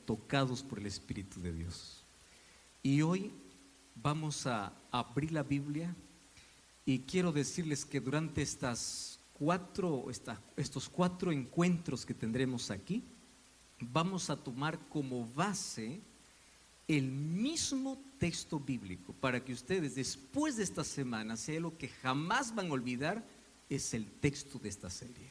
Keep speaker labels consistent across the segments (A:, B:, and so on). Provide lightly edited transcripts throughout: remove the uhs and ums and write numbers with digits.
A: tocados por el Espíritu de Dios. Y hoy vamos a abrir la Biblia y quiero decirles que durante estos 4 encuentros que tendremos aquí, vamos a tomar como base el mismo texto bíblico para que ustedes después de esta semana, si hay algo que jamás van a olvidar, es el texto de esta serie.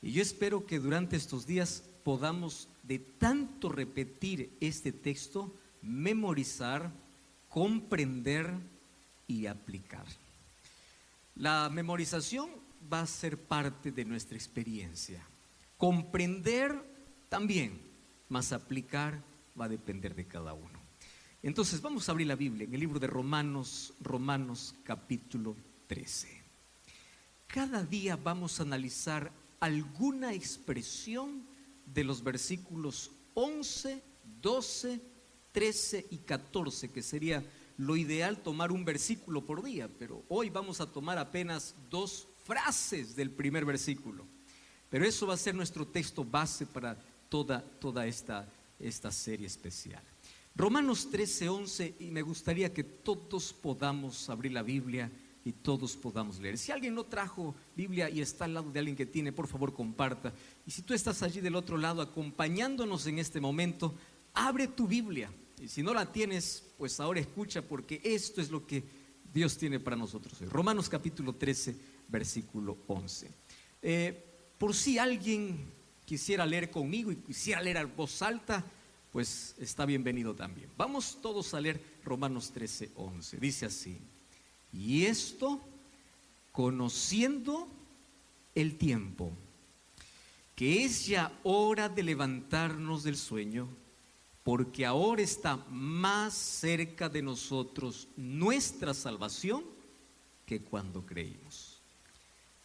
A: Y yo espero que durante estos días podamos, de tanto repetir este texto, memorizar, comprender y aplicar. La memorización va a ser parte de nuestra experiencia. Comprender también, mas aplicar va a depender de cada uno. Entonces vamos a abrir la Biblia en el libro de Romanos capítulo 13. Cada día vamos a analizar alguna expresión de los versículos 11, 12, 13 y 14, que sería lo ideal tomar un versículo por día, pero hoy vamos a tomar apenas 2 frases del primer versículo. Pero eso va a ser nuestro texto base para toda esta serie especial. Romanos 13, 11, y me gustaría que todos podamos abrir la Biblia y todos podamos leer. Si alguien no trajo Biblia y está al lado de alguien que tiene, por favor comparta. Y si tú estás allí del otro lado acompañándonos en este momento, abre tu Biblia. Y si no la tienes, pues ahora escucha, porque esto es lo que Dios tiene para nosotros hoy. Romanos capítulo 13, versículo 11. Por si alguien quisiera leer conmigo y quisiera leer a voz alta, pues está bienvenido también. Vamos todos a leer Romanos 13, 11. Dice así: y esto, conociendo el tiempo, que es ya hora de levantarnos del sueño, porque ahora está más cerca de nosotros nuestra salvación que cuando creímos.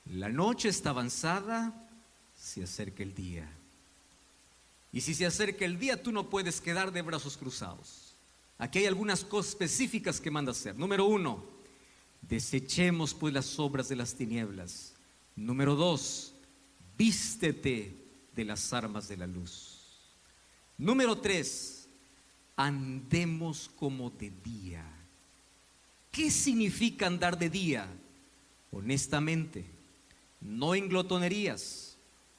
A: La noche está avanzada, se acerca el día. Y si se acerca el día, tú no puedes quedar de brazos cruzados. Aquí hay algunas cosas específicas que manda hacer. Número 1, desechemos pues las obras de las tinieblas. Número 2, vístete de las armas de la luz. Número 3, andemos como de día. ¿Qué significa andar de día? Honestamente, no en glotonerías,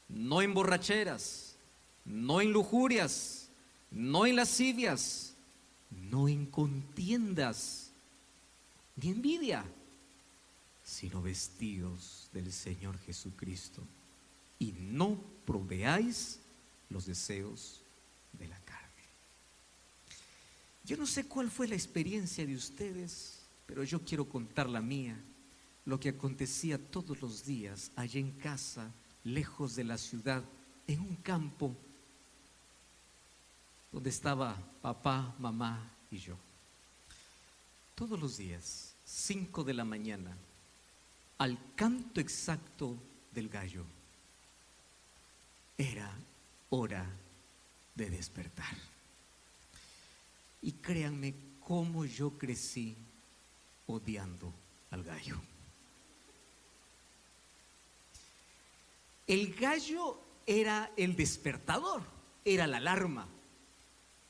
A: no en borracheras, no en lujurias, no en lascivias, no en contiendas, ni envidia, sino vestidos del Señor Jesucristo, y no proveáis los deseos de la carne. Yo no sé cuál fue la experiencia de ustedes, pero yo quiero contar la mía, lo que acontecía todos los días allá en casa, lejos de la ciudad, en un campo donde estaba papá, mamá y yo. Todos los días, 5 de la mañana, al canto exacto del gallo, era hora de despertar. Y créanme cómo yo crecí odiando al gallo. El gallo era el despertador, era la alarma.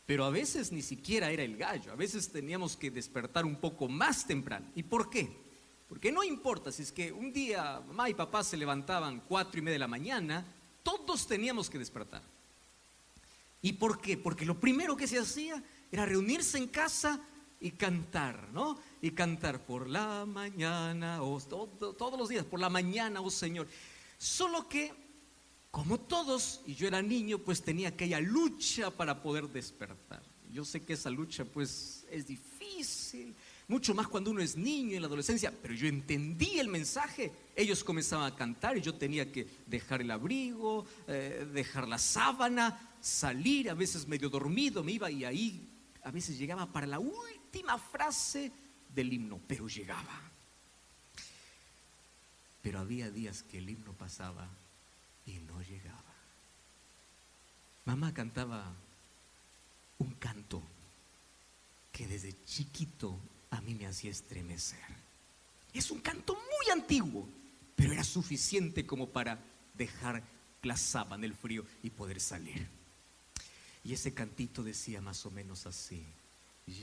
A: Pero a veces ni siquiera era el gallo, a veces teníamos que despertar un poco más temprano. ¿Y por qué? Porque no importa si es que un día mamá y papá se levantaban 4:30 de la mañana, todos teníamos que despertar. ¿Y por qué? Porque lo primero que se hacía era reunirse en casa y cantar, ¿no? Y cantar por la mañana, todos los días, por la mañana, oh Señor. Solo que, como todos, y yo era niño, pues tenía aquella lucha para poder despertar. Yo sé que esa lucha pues es difícil, mucho más cuando uno es niño en la adolescencia, pero yo entendí el mensaje. Ellos comenzaban a cantar y yo tenía que dejar el abrigo, dejar la sábana, salir, a veces medio dormido me iba, y ahí a veces llegaba para la última frase del himno, pero llegaba. Pero había días que el himno pasaba y no llegaba. Mamá cantaba un canto que desde chiquito a mí me hacía estremecer. Es un canto muy antiguo, pero era suficiente como para dejar la sábana, el frío, y poder salir. Y ese cantito decía más o menos así: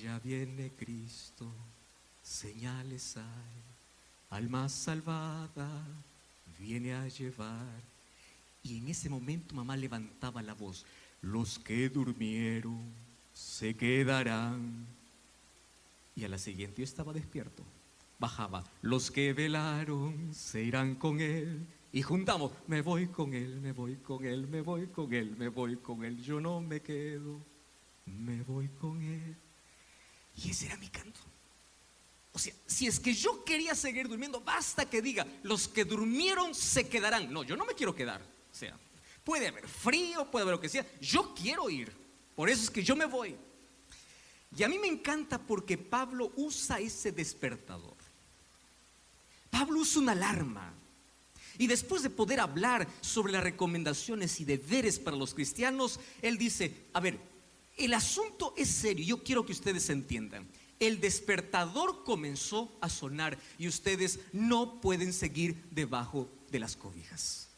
A: ya viene Cristo, señales hay, alma salvada viene a llevar. Y en ese momento mamá levantaba la voz: los que durmieron se quedarán. Y a la siguiente yo estaba despierto, bajaba: los que velaron se irán con él. Y juntamos: me voy con él, me voy con él, me voy con él, me voy con él, yo no me quedo, me voy con él. Y ese era mi canto. O sea, si es que yo quería seguir durmiendo, basta que diga: los que durmieron se quedarán. No, yo no me quiero quedar. O sea, puede haber frío, puede haber lo que sea, yo quiero ir. Por eso es que yo me voy. Y a mí me encanta porque Pablo usa ese despertador. Pablo usa una alarma. Y después de poder hablar sobre las recomendaciones y deberes para los cristianos, él dice: a ver, el asunto es serio, yo quiero que ustedes entiendan. El despertador comenzó a sonar y ustedes no pueden seguir debajo de las cobijas.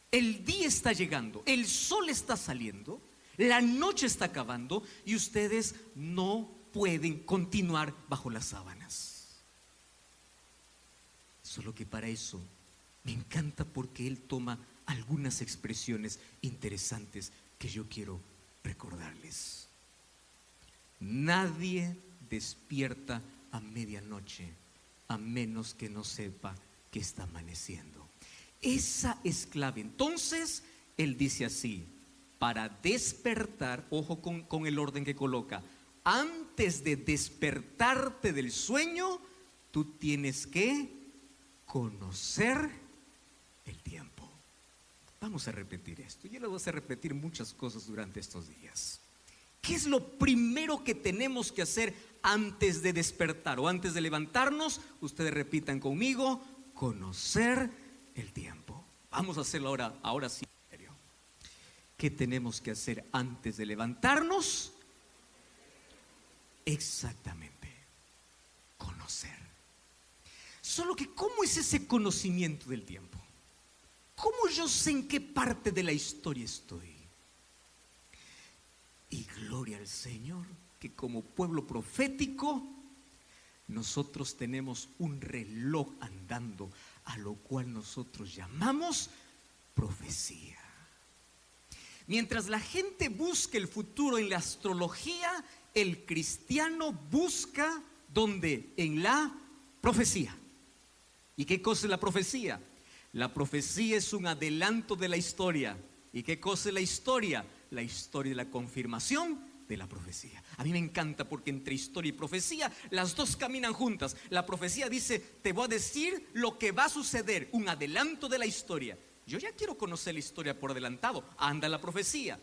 A: El día está llegando, el sol está saliendo, la noche está acabando y ustedes no pueden continuar bajo las sábanas. Solo que para eso me encanta, porque él toma algunas expresiones interesantes que yo quiero recordarles. Nadie despierta a medianoche a menos que no sepa que está amaneciendo. Esa es clave. Entonces él dice así: para despertar, ojo con el orden que coloca, antes de despertarte del sueño, tú tienes que conocer el tiempo. Vamos a repetir esto. Yo les voy a hacer repetir muchas cosas durante estos días. ¿Qué es lo primero que tenemos que hacer antes de despertar o antes de levantarnos? Ustedes repitan conmigo: conocer el tiempo. Vamos a hacerlo ahora sí, en serio. ¿Qué tenemos que hacer antes de levantarnos? Exactamente, conocer. Solo que, ¿cómo es ese conocimiento del tiempo? ¿Cómo yo sé en qué parte de la historia estoy? Y gloria al Señor, que como pueblo profético nosotros tenemos un reloj andando, a lo cual nosotros llamamos profecía. Mientras la gente busca el futuro en la astrología, el cristiano busca ¿dónde? En la profecía. ¿Y qué cosa es la profecía? La profecía es un adelanto de la historia. ¿Y qué cosa es la historia? La historia de la confirmación de la profecía. A mí me encanta porque entre historia y profecía las dos caminan juntas. La profecía dice: te voy a decir lo que va a suceder, un adelanto de la historia. Yo ya quiero conocer la historia por adelantado. Anda la profecía.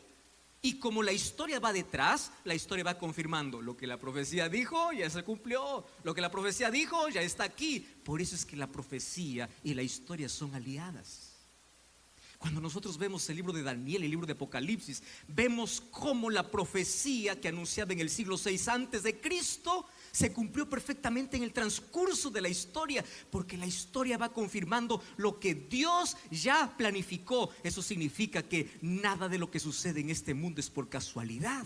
A: Y como la historia va detrás, la historia va confirmando lo que la profecía dijo, ya se cumplió. Lo que la profecía dijo, ya está aquí. Por eso es que la profecía y la historia son aliadas. Cuando nosotros vemos el libro de Daniel, el libro de Apocalipsis, vemos cómo la profecía que anunciaba en el siglo VI antes de Cristo se cumplió perfectamente en el transcurso de la historia, porque la historia va confirmando lo que Dios ya planificó. Eso significa que nada de lo que sucede en este mundo es por casualidad.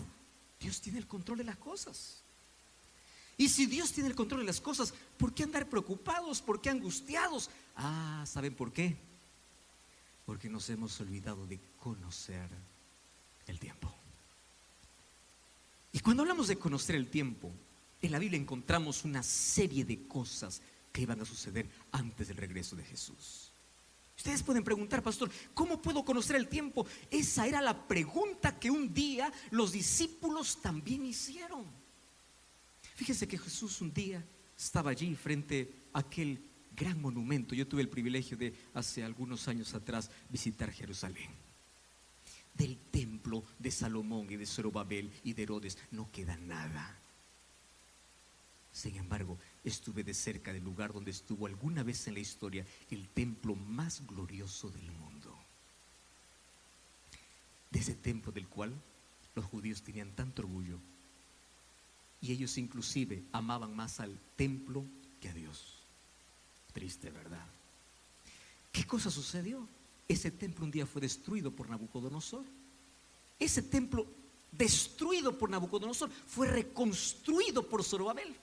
A: Dios tiene el control de las cosas. Y si Dios tiene el control de las cosas, ¿por qué andar preocupados? ¿Por qué angustiados? ¿Saben por qué? Porque nos hemos olvidado de conocer el tiempo. Y cuando hablamos de conocer el tiempo, en la Biblia encontramos una serie de cosas que iban a suceder antes del regreso de Jesús. Ustedes pueden preguntar: pastor, ¿cómo puedo conocer el tiempo? Esa era la pregunta que un día los discípulos también hicieron. Fíjense que Jesús un día estaba allí frente a aquel gran monumento. Yo tuve el privilegio de hace algunos años atrás visitar Jerusalén. Del templo de Salomón y de Zorobabel y de Herodes no queda nada. Sin embargo, estuve de cerca del lugar donde estuvo alguna vez en la historia el templo más glorioso del mundo. De ese templo del cual los judíos tenían tanto orgullo, y ellos inclusive amaban más al templo que a Dios. Triste, ¿verdad? ¿Qué cosa sucedió? Ese templo un día fue destruido por Nabucodonosor. ese templo destruido por Nabucodonosor fue reconstruido por Zorobabel,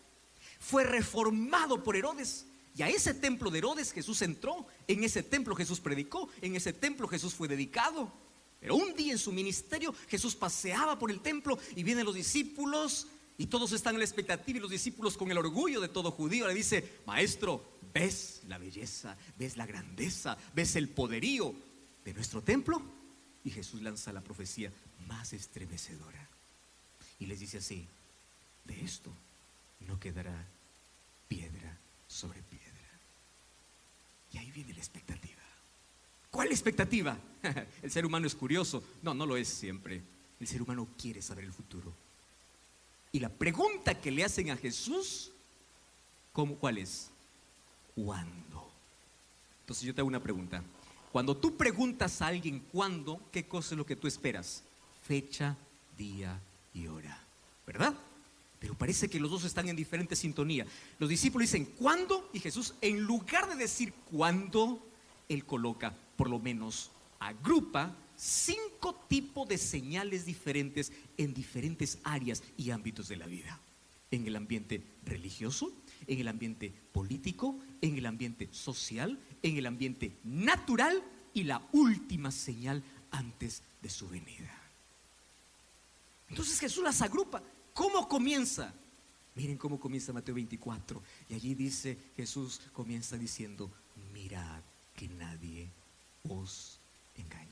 A: fue reformado por Herodes. Y a ese templo de Herodes Jesús entró, en ese templo Jesús predicó, en ese templo Jesús fue dedicado. Pero un día en su ministerio Jesús paseaba por el templo y vienen los discípulos y todos están en la expectativa, y los discípulos, con el orgullo de todo judío, le dice: maestro, ¿ves la belleza, ves la grandeza, ves el poderío de nuestro templo? Y Jesús lanza la profecía más estremecedora y les dice así: de esto no quedará piedra sobre piedra. Y ahí viene la expectativa. ¿Cuál expectativa? El ser humano es curioso. No, no lo es siempre. El ser humano quiere saber el futuro. Y la pregunta que le hacen a Jesús, ¿cuál es? ¿Cuándo? Entonces yo te hago una pregunta. Cuando tú preguntas a alguien cuándo, ¿qué cosa es lo que tú esperas? Fecha, día y hora, ¿verdad? Pero parece que los dos están en diferente sintonía. Los discípulos dicen ¿cuándo? Y Jesús, en lugar de decir ¿cuándo?, Él coloca, por lo menos agrupa 5 tipos de señales diferentes en diferentes áreas y ámbitos de la vida. En el ambiente religioso, en el ambiente político, en el ambiente social, en el ambiente natural, y la última señal antes de su venida. Entonces Jesús las agrupa. ¿Cómo comienza? Miren cómo comienza Mateo 24. Y allí dice, Jesús comienza diciendo: mirad que nadie os engañe.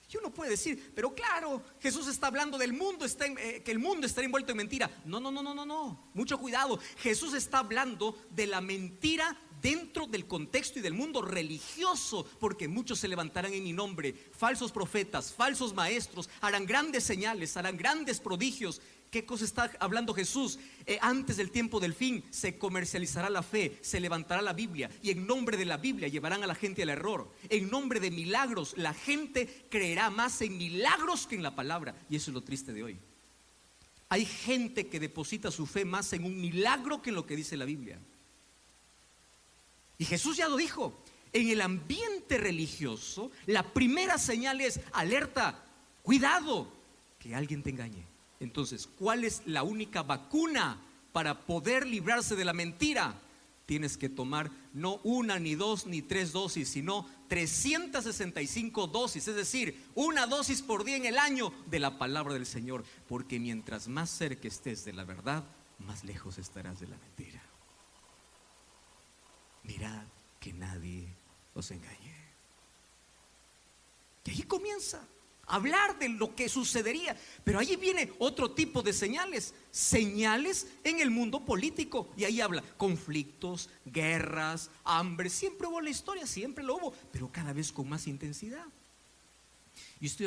A: Y uno puede decir, pero claro, Jesús está hablando del mundo, que el mundo está envuelto en mentira. No, mucho cuidado. Jesús está hablando de la mentira dentro del contexto y del mundo religioso, porque muchos se levantarán en mi nombre, falsos profetas, falsos maestros, harán grandes señales, harán grandes prodigios. ¿Qué cosa está hablando Jesús? Antes del tiempo del fin se comercializará la fe, se levantará la Biblia, y en nombre de la Biblia llevarán a la gente al error. En nombre de milagros, la gente creerá más en milagros que en la palabra. Y eso es lo triste de hoy. Hay gente que deposita su fe más en un milagro que en lo que dice la Biblia. Y Jesús ya lo dijo. En el ambiente religioso, la primera señal es alerta, cuidado, que alguien te engañe. Entonces, ¿cuál es la única vacuna para poder librarse de la mentira? Tienes que tomar no 1, ni 2, ni 3 dosis, sino 365 dosis, es decir, 1 dosis por día en el año de la palabra del Señor. Porque mientras más cerca estés de la verdad, más lejos estarás de la mentira. Mirad que nadie os engañe. Y ahí comienza a hablar de lo que sucedería. Pero ahí viene otro tipo de señales. Señales en el mundo político. Y ahí habla conflictos, guerras, hambre. Siempre hubo en la historia, siempre lo hubo, pero cada vez con más intensidad. Y estoy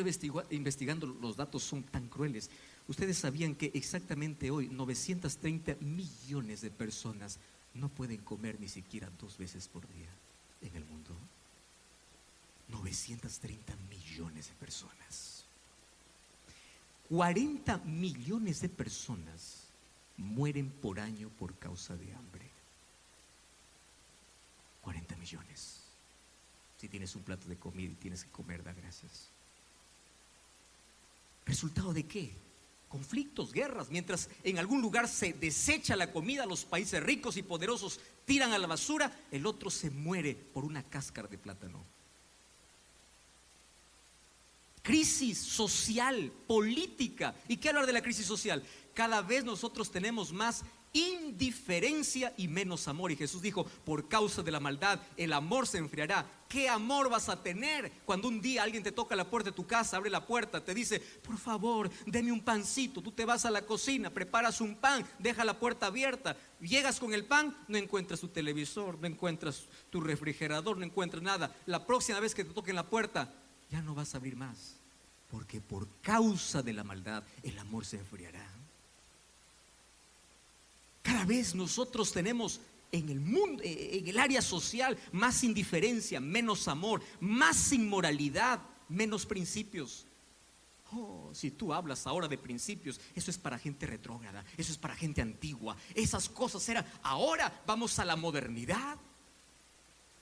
A: investigando, los datos son tan crueles. Ustedes sabían que exactamente hoy 930 millones de personas no pueden comer ni siquiera 2 veces por día en el mundo. 930 millones de personas. 40 millones de personas mueren por año por causa de hambre. 40 millones. Si tienes un plato de comida y tienes que comer, da gracias. ¿Resultado de qué? Conflictos, guerras. Mientras en algún lugar se desecha la comida, los países ricos y poderosos tiran a la basura, el otro se muere por una cáscara de plátano. Crisis social, política. ¿Y qué hablar de la crisis social? Cada vez nosotros tenemos más indiferencia y menos amor. Y Jesús dijo, por causa de la maldad, el amor se enfriará. ¿Qué amor vas a tener cuando un día alguien te toca la puerta de tu casa, abre la puerta, te dice, por favor, deme un pancito? Tú te vas a la cocina, preparas un pan, deja la puerta abierta, llegas con el pan, no encuentras tu televisor, no encuentras tu refrigerador, no encuentras nada. La próxima vez que te toquen la puerta, ya no vas a abrir más, porque por causa de la maldad el amor se enfriará. Cada vez nosotros tenemos en el mundo, en el área social, más indiferencia, menos amor, más inmoralidad, menos principios. Oh, si tú hablas ahora de principios, eso es para gente retrógrada, eso es para gente antigua. Esas cosas eran, ahora vamos a la modernidad.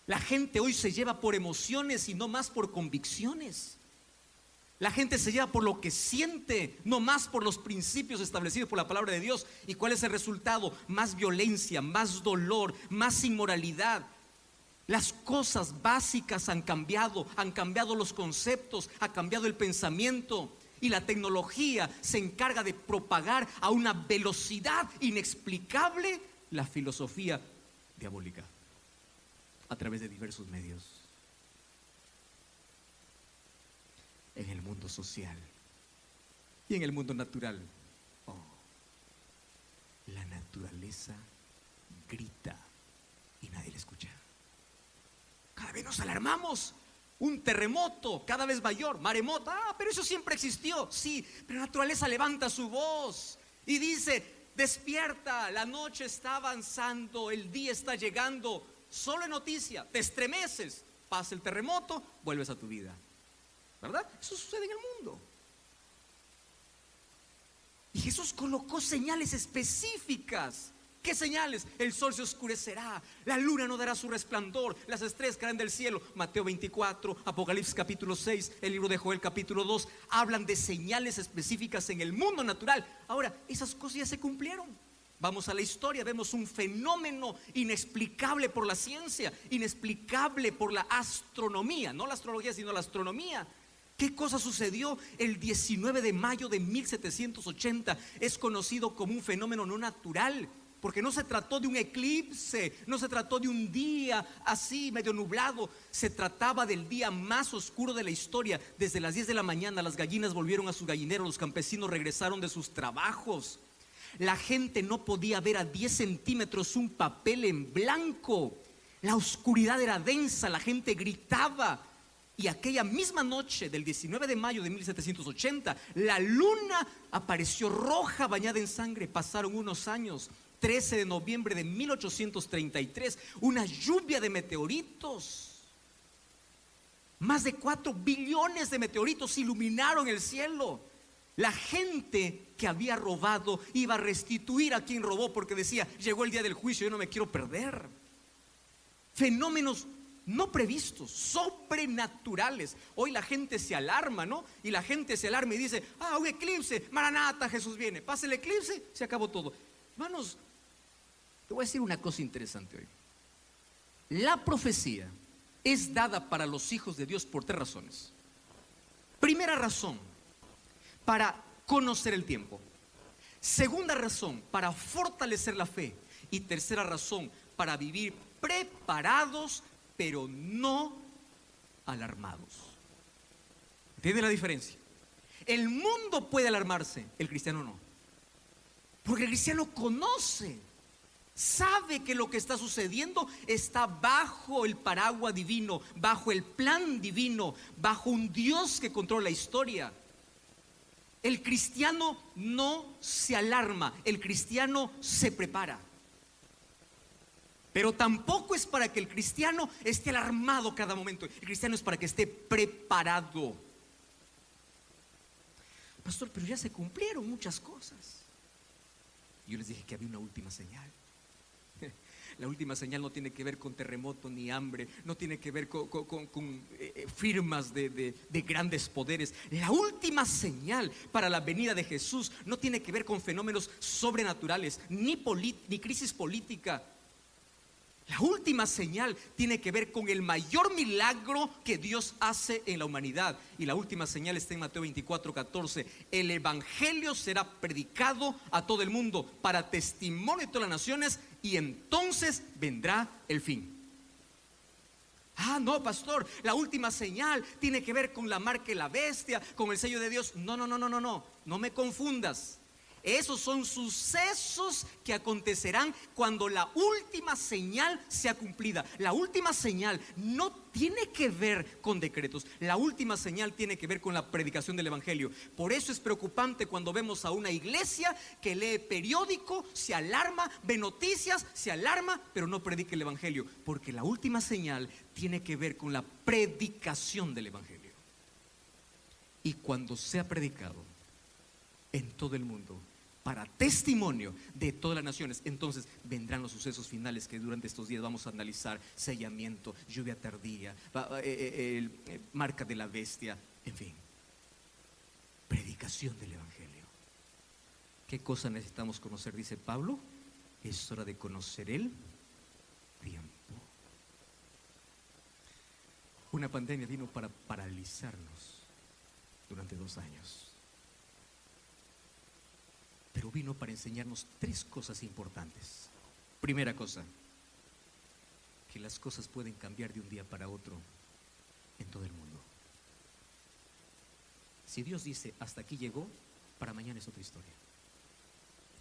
A: La gente hoy se lleva por emociones y no más por convicciones. La gente se lleva por lo que siente, no más por los principios establecidos por la palabra de Dios. ¿Y cuál es el resultado? Más violencia, más dolor, más inmoralidad. Las cosas básicas han cambiado los conceptos, ha cambiado el pensamiento. Y la tecnología se encarga de propagar a una velocidad inexplicable la filosofía diabólica a través de diversos medios. En el mundo social y en el mundo natural, la naturaleza grita y nadie la escucha. Cada vez nos alarmamos. Un terremoto cada vez mayor, maremoto, pero eso siempre existió. Sí, pero la naturaleza levanta su voz y dice: despierta, la noche está avanzando, el día está llegando. Solo en noticia, te estremeces, pasa el terremoto, vuelves a tu vida. ¿Verdad? Eso sucede en el mundo. Y Jesús colocó señales específicas. ¿Qué señales? El sol se oscurecerá, la luna no dará su resplandor, las estrellas caerán del cielo. Mateo 24, Apocalipsis capítulo 6, el libro de Joel capítulo 2 hablan de señales específicas en el mundo natural. Ahora, esas cosas ya se cumplieron. Vamos a la historia, vemos un fenómeno inexplicable por la ciencia, inexplicable por la astronomía, no la astrología sino la astronomía. ¿Qué cosa sucedió el 19 de mayo de 1780? Es conocido como un fenómeno no natural, porque no se trató de un eclipse, no se trató de un día así medio nublado. Se trataba del día más oscuro de la historia. Desde las 10 de la mañana las gallinas volvieron a sus gallineros, los campesinos regresaron de sus trabajos. La gente no podía ver a 10 centímetros un papel en blanco. La oscuridad era densa, la gente gritaba. Y aquella misma noche del 19 de mayo de 1780, la luna apareció roja, bañada en sangre. Pasaron unos años. 13 de noviembre de 1833, una lluvia de meteoritos. Más de 4 billones de meteoritos iluminaron el cielo. La gente que había robado iba a restituir a quien robó, porque decía: llegó el día del juicio, yo no me quiero perder. Fenómenos no previstos, sobrenaturales. Hoy la gente se alarma, ¿no? Y la gente se alarma y dice: un eclipse, Maranata, Jesús viene. Pasa el eclipse, se acabó todo. Hermanos, te voy a decir una cosa interesante hoy. La profecía es dada para los hijos de Dios por 3 razones. Primera razón, para conocer el tiempo. Segunda razón, para fortalecer la fe. Y tercera razón, para vivir preparados, pero no alarmados. ¿Entiende la diferencia? El mundo puede alarmarse, el cristiano no. Porque el cristiano conoce, sabe que lo que está sucediendo está bajo el paraguas divino, bajo el plan divino, bajo un Dios que controla la historia. El cristiano no se alarma, el cristiano se prepara. Pero tampoco es para que el cristiano esté alarmado cada momento. El cristiano es para que esté preparado. Pastor, pero ya se cumplieron muchas cosas. Yo les dije que había una última señal. La última señal no tiene que ver con terremoto ni hambre, no tiene que ver con firmas de grandes poderes. La última señal para la venida de Jesús no tiene que ver con fenómenos sobrenaturales, ni crisis política. La última señal tiene que ver con el mayor milagro que Dios hace en la humanidad. Y la última señal está en Mateo 24:14. El evangelio será predicado a todo el mundo para testimonio de todas las naciones, y entonces vendrá el fin. No, pastor, la última señal tiene que ver con la marca de la bestia, con el sello de Dios. No me confundas. Esos son sucesos que acontecerán cuando la última señal sea cumplida. La última señal no tiene que ver con decretos. La última señal tiene que ver con la predicación del evangelio. Por eso es preocupante cuando vemos a una iglesia que lee periódico, se alarma, ve noticias, se alarma, pero no predica el evangelio. Porque la última señal tiene que ver con la predicación del evangelio. Y cuando sea predicado en todo el mundo, para testimonio de todas las naciones, entonces vendrán los sucesos finales que durante estos días vamos a analizar: sellamiento, lluvia tardía, marca de la bestia, en fin. predicación del Evangelio. ¿Qué cosa necesitamos conocer? Dice Pablo, es hora de conocer el tiempo. Una pandemia vino para paralizarnos durante 2 años, pero vino para enseñarnos 3 cosas importantes. Primera cosa, que las cosas pueden cambiar de un día para otro en todo el mundo. Si Dios dice hasta aquí llegó, para mañana es otra historia.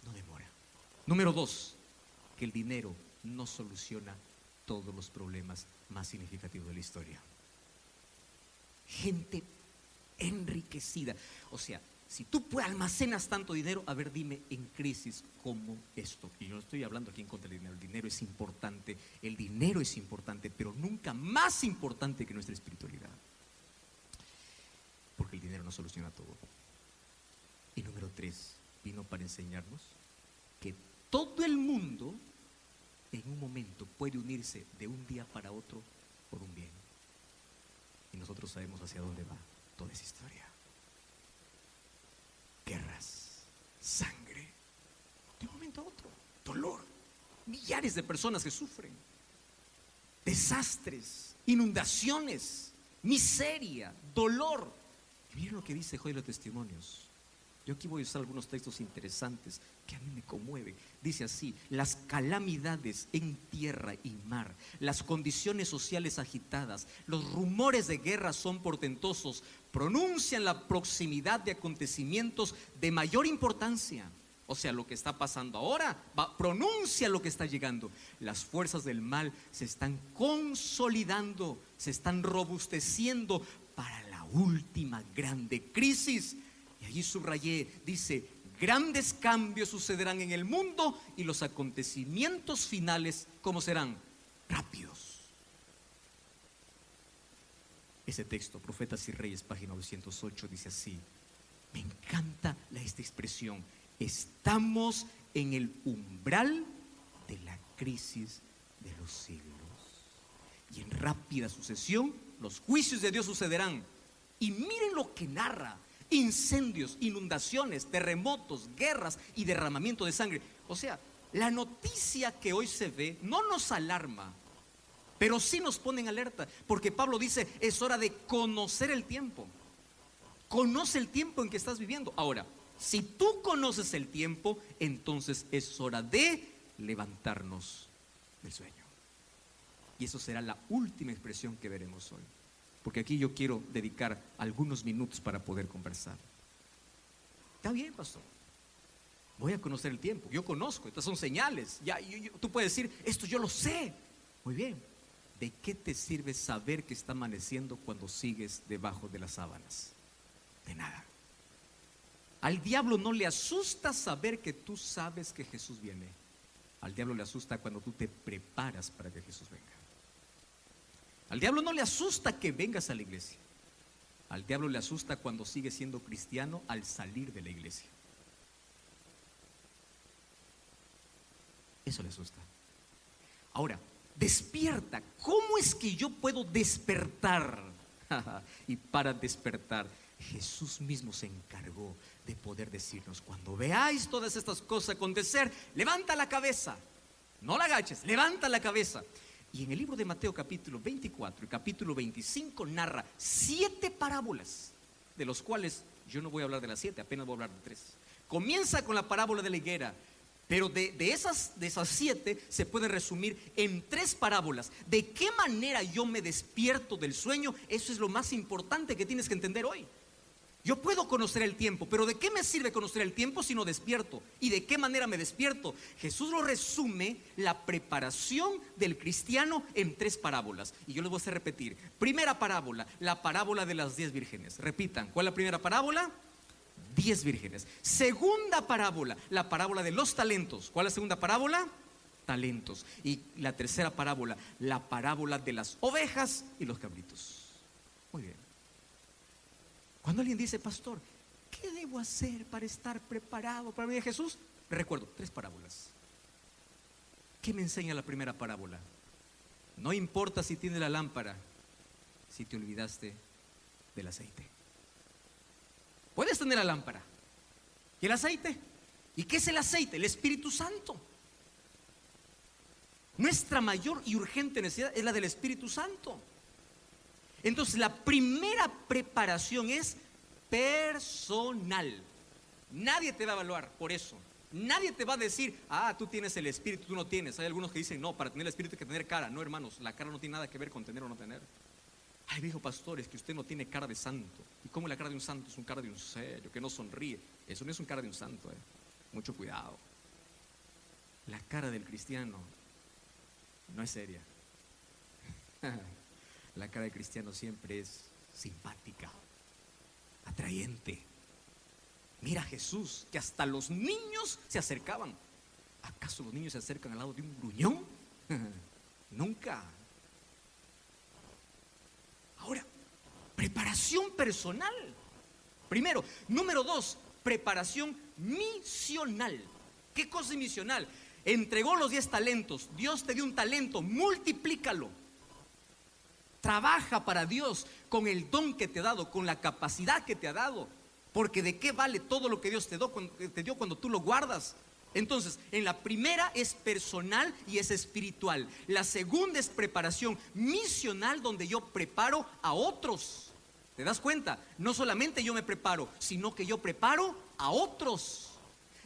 A: No demora. Número 2, que el dinero no soluciona todos los problemas más significativos de la historia. Gente enriquecida. O sea, si tú almacenas tanto dinero, a ver, dime en crisis como esto. Y yo no estoy hablando aquí en contra del dinero. El dinero es importante, pero nunca más importante que nuestra espiritualidad. Porque el dinero no soluciona todo. Y número 3, vino para enseñarnos que todo el mundo en un momento puede unirse de un día para otro por un bien. Y nosotros sabemos hacia dónde va toda esa historia. Guerras, sangre, de un momento a otro, dolor, millares de personas que sufren, desastres, inundaciones, miseria, dolor. Y miren lo que dice Job de los Testimonios. Yo aquí voy a usar algunos textos interesantes que a mí me conmueven. Dice así: las calamidades en tierra y mar, las condiciones sociales agitadas, los rumores de guerra son portentosos, pronuncian la proximidad de acontecimientos de mayor importancia. O sea, lo que está pasando ahora pronuncia lo que está llegando. Las fuerzas del mal se están consolidando, se están robusteciendo para la última grande crisis. Y allí subrayé, dice: grandes cambios sucederán en el mundo y los acontecimientos finales, ¿cómo serán? Rápidos. Ese texto, Profetas y Reyes, página 208, dice así. Me encanta esta expresión: estamos en el umbral de la crisis de los siglos. Y en rápida sucesión los juicios de Dios sucederán. Y miren lo que narra: incendios, inundaciones, terremotos, guerras y derramamiento de sangre. O sea, la noticia que hoy se ve no nos alarma, pero sí nos pone en alerta, porque Pablo dice: es hora de conocer el tiempo. Conoce el tiempo en que estás viviendo. Ahora, si tú conoces el tiempo, entonces es hora de levantarnos del sueño. Y eso será la última expresión que veremos hoy, porque aquí yo quiero dedicar algunos minutos para poder conversar. Está bien, pastor, voy a conocer el tiempo. Yo conozco, estas son señales. Tú puedes decir: esto yo lo sé. Muy bien. ¿De qué te sirve saber que está amaneciendo cuando sigues debajo de las sábanas? De nada. Al diablo no le asusta saber que tú sabes que Jesús viene. Al diablo le asusta cuando tú te preparas para que Jesús venga. Al diablo no le asusta que vengas a la iglesia. Al diablo le asusta cuando sigues siendo cristiano al salir de la iglesia. Eso le asusta. Ahora, despierta. ¿Cómo es que yo puedo despertar? Y para despertar, Jesús mismo se encargó de poder decirnos: cuando veáis todas estas cosas acontecer, levanta la cabeza, no la agaches, levanta la cabeza. Y en el libro de Mateo capítulo 24 y capítulo 25 narra 7 parábolas, de los cuales yo no voy a hablar de las 7, apenas voy a hablar de 3. Comienza con la parábola de la higuera, pero de esas 7 se puede resumir en 3 parábolas. ¿De qué manera yo me despierto del sueño? Eso es lo más importante que tienes que entender hoy. Yo puedo conocer el tiempo, pero ¿de qué me sirve conocer el tiempo si no despierto? ¿Y de qué manera me despierto? Jesús lo resume, la preparación del cristiano, en 3 parábolas. Y yo les voy a hacer repetir. Primera parábola, la parábola de las 10 vírgenes. Repitan, ¿cuál es la primera parábola? 10 vírgenes. Segunda parábola, la parábola de los talentos. ¿Cuál es la segunda parábola? Talentos. Y la tercera parábola, la parábola de las ovejas y los cabritos. Muy bien. Cuando alguien dice: pastor, ¿qué debo hacer para estar preparado para venir a Jesús? Me recuerdo 3 parábolas. ¿Qué me enseña la primera parábola? No importa si tienes la lámpara, si te olvidaste del aceite. Puedes tener la lámpara y el aceite. ¿Y qué es el aceite? El Espíritu Santo. Nuestra mayor y urgente necesidad es la del Espíritu Santo. Entonces la primera preparación es personal. Nadie te va a evaluar por eso. Nadie te va a decir, tú tienes el Espíritu, tú no tienes. Hay algunos que dicen, no, para tener el Espíritu hay que tener cara. No, hermanos, la cara no tiene nada que ver con tener o no tener. Ay, viejo pastor, es que usted no tiene cara de santo. ¿Y cómo la cara de un santo? Es un cara de un serio, que no sonríe. Eso no es un cara de un santo, Mucho cuidado. La cara del cristiano no es seria. La cara del cristiano siempre es simpática, atrayente. Mira a Jesús, que hasta los niños se acercaban. ¿Acaso los niños se acercan al lado de un gruñón? Nunca. Ahora, preparación personal. Primero. Número 2, preparación misional. ¿Qué cosa es misional? Entregó los 10 talentos. Dios te dio un talento, multiplícalo. Trabaja para Dios con el don que te ha dado, con la capacidad que te ha dado. Porque ¿de qué vale todo lo que Dios te dio cuando tú lo guardas? Entonces, en la primera es personal y es espiritual. La segunda es preparación misional, donde yo preparo a otros. ¿Te das cuenta? No solamente yo me preparo, sino que yo preparo a otros.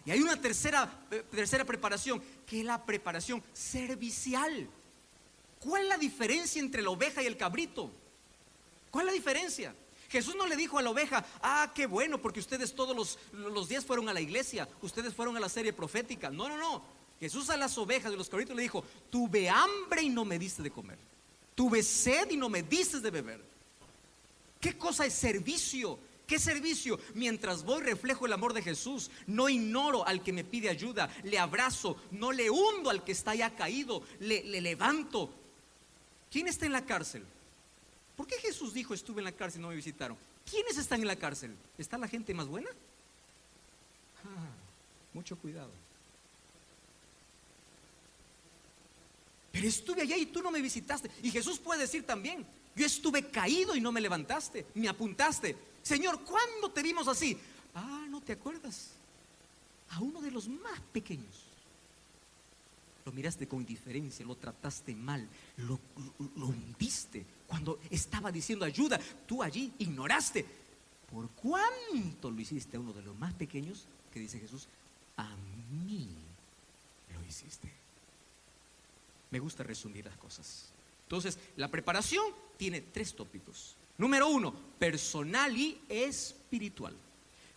A: Y hay una tercera preparación, que es la preparación servicial. ¿Cuál es la diferencia entre la oveja y el cabrito? ¿Cuál es la diferencia? Jesús no le dijo a la oveja, qué bueno, porque ustedes todos los días fueron a la iglesia, ustedes fueron a la serie profética. No. Jesús a las ovejas y los cabritos le dijo, tuve hambre y no me diste de comer. Tuve sed y no me diste de beber. ¿Qué cosa es servicio? ¿Qué servicio? Mientras voy reflejo el amor de Jesús. No ignoro al que me pide ayuda, le abrazo, no le hundo al que está ya caído, le levanto. ¿Quién está en la cárcel? ¿Por qué Jesús dijo estuve en la cárcel y no me visitaron? ¿Quiénes están en la cárcel? ¿Está la gente más buena? Mucho cuidado. Pero estuve allá y tú no me visitaste. Y Jesús puede decir también, yo estuve caído y no me levantaste, me apuntaste. Señor, ¿cuándo te vimos así? ¿No te acuerdas? A uno de los más pequeños lo miraste con indiferencia, lo trataste mal, lo hundiste. Cuando estaba diciendo ayuda, tú allí ignoraste. ¿Por cuánto lo hiciste a uno de los más pequeños? Que dice Jesús, a mí lo hiciste. Me gusta resumir las cosas. Entonces, la preparación tiene 3 tópicos. Número 1, personal y espiritual.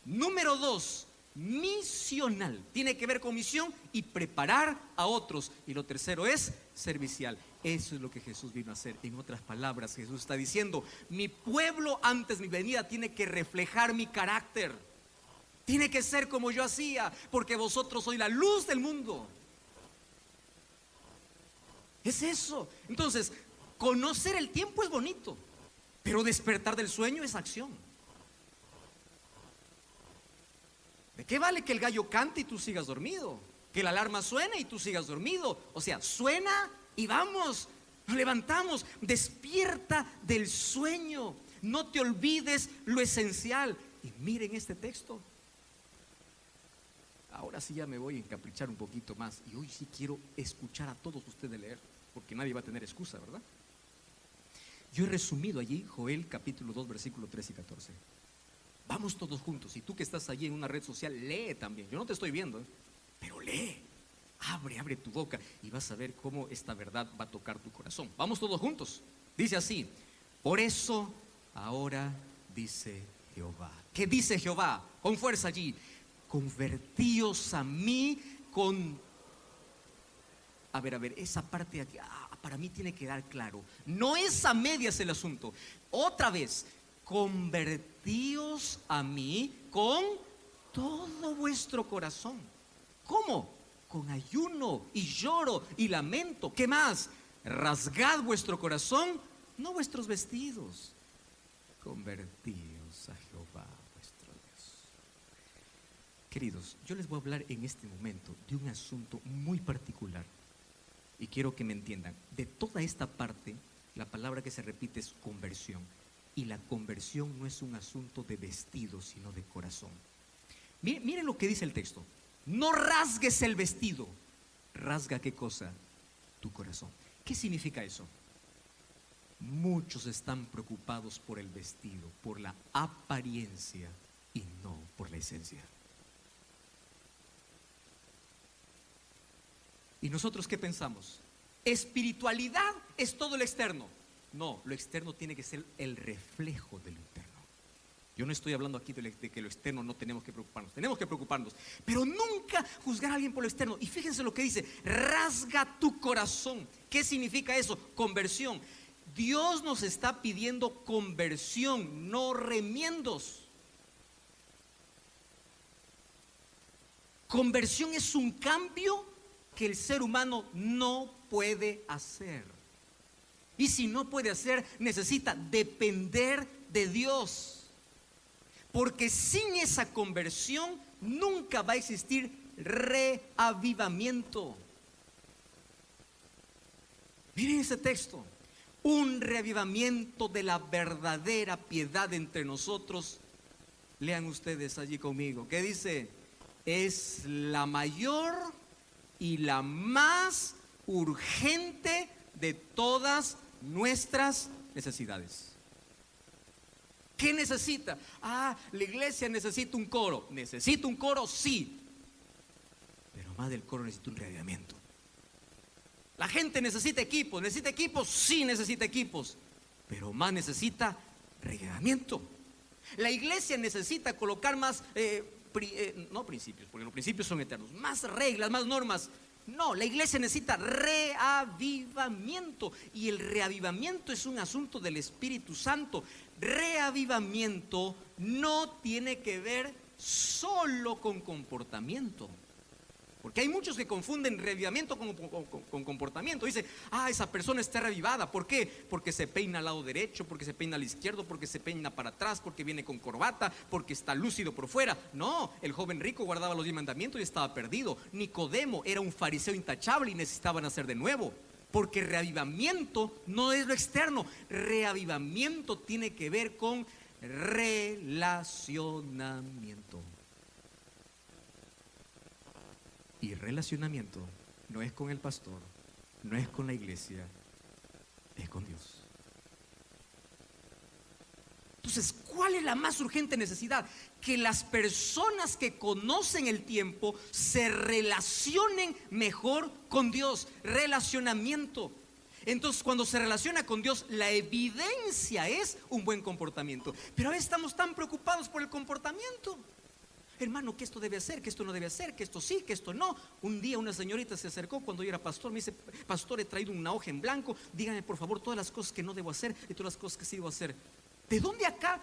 A: Número 2, misional. Tiene que ver con misión y preparar a otros. Y lo tercero es servicial. Eso es lo que Jesús vino a hacer. En otras palabras, Jesús está diciendo, mi pueblo antes de mi venida tiene que reflejar mi carácter. Tiene que ser como yo hacía, porque vosotros sois la luz del mundo. Es eso. Entonces, conocer el tiempo es bonito, pero despertar del sueño es acción. ¿De qué vale que el gallo cante y tú sigas dormido? Que la alarma suene y tú sigas dormido. O sea, suena y vamos, nos levantamos. Despierta del sueño. No te olvides lo esencial. Y miren este texto. Ahora sí ya me voy a encaprichar un poquito más. Y hoy sí quiero escuchar a todos ustedes leer, porque nadie va a tener excusa, ¿verdad? Yo he resumido allí Joel capítulo 2 versículo 3 y 14. Vamos todos juntos. Y tú que estás allí en una red social, lee también. Yo no te estoy viendo, pero lee. Abre tu boca y vas a ver cómo esta verdad va a tocar tu corazón. Vamos todos juntos. Dice así: por eso ahora dice Jehová. ¿Qué dice Jehová? Con fuerza allí. Convertíos a mí con... A ver, esa parte aquí, para mí tiene que dar claro. No es a medias el asunto. Otra vez, convertíos a mí con todo vuestro corazón. ¿Cómo? Con ayuno y lloro y lamento. ¿Qué más? Rasgad vuestro corazón, no vuestros vestidos. Convertíos a Jehová vuestro Dios. Queridos, yo les voy a hablar en este momento de un asunto muy particular. Y quiero que me entiendan. De toda esta parte, la palabra que se repite es conversión. Y la conversión no es un asunto de vestido, sino de corazón. Miren lo que dice el texto. No rasgues el vestido. ¿Rasga qué cosa? Tu corazón. ¿Qué significa eso? Muchos están preocupados por el vestido, por la apariencia y no por la esencia. ¿Y nosotros qué pensamos? Espiritualidad es todo lo externo. No, lo externo tiene que ser el reflejo de lo interno. Yo no estoy hablando aquí de que lo externo no tenemos que preocuparnos, pero nunca juzgar a alguien por lo externo. Y fíjense lo que dice, rasga tu corazón. ¿Qué significa eso? Conversión. Dios nos está pidiendo conversión, no remiendos. Conversión es un cambio que el ser humano no puede hacer. Y si no puede hacer, necesita depender de Dios. Porque sin esa conversión nunca va a existir reavivamiento. Miren ese texto. Un reavivamiento de la verdadera piedad entre nosotros. Lean ustedes allí conmigo. ¿Qué dice? Es la mayor y la más urgente de todas nuestras necesidades. ¿Qué necesita? La iglesia necesita un coro. ¿Necesita un coro? Sí. Pero más del coro necesita un reavivamiento. La gente necesita equipos. ¿Necesita equipos? Sí, necesita equipos. Pero más necesita reavivamiento. La iglesia necesita colocar más, no principios, porque los principios son eternos. Más reglas, más normas. No, la iglesia necesita reavivamiento. Y el reavivamiento es un asunto del Espíritu Santo. Reavivamiento no tiene que ver solo con comportamiento. Porque hay muchos que confunden reavivamiento con comportamiento. Dice, esa persona está reavivada. ¿Por qué? Porque se peina al lado derecho, porque se peina al izquierdo, porque se peina para atrás, porque viene con corbata, porque está lúcido por fuera. No, el joven rico guardaba los 10 mandamientos y estaba perdido. Nicodemo era un fariseo intachable y necesitaba nacer de nuevo. Porque reavivamiento no es lo externo. Reavivamiento tiene que ver con relacionamiento. Y relacionamiento no es con el pastor, no es con la iglesia, es con Dios. Entonces, ¿cuál es la más urgente necesidad? Que las personas que conocen el tiempo se relacionen mejor con Dios. Relacionamiento. Entonces, cuando se relaciona con Dios, la evidencia es un buen comportamiento. Pero a veces estamos tan preocupados por el comportamiento. Hermano, que esto debe hacer, que esto no debe hacer, que esto sí, que esto no. Un día una señorita se acercó cuando yo era pastor. Me dice, pastor, he traído una hoja en blanco. Dígame por favor todas las cosas que no debo hacer y todas las cosas que sí debo hacer. ¿De dónde acá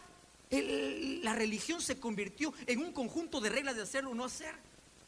A: la religión se convirtió en un conjunto de reglas de hacer o no hacer?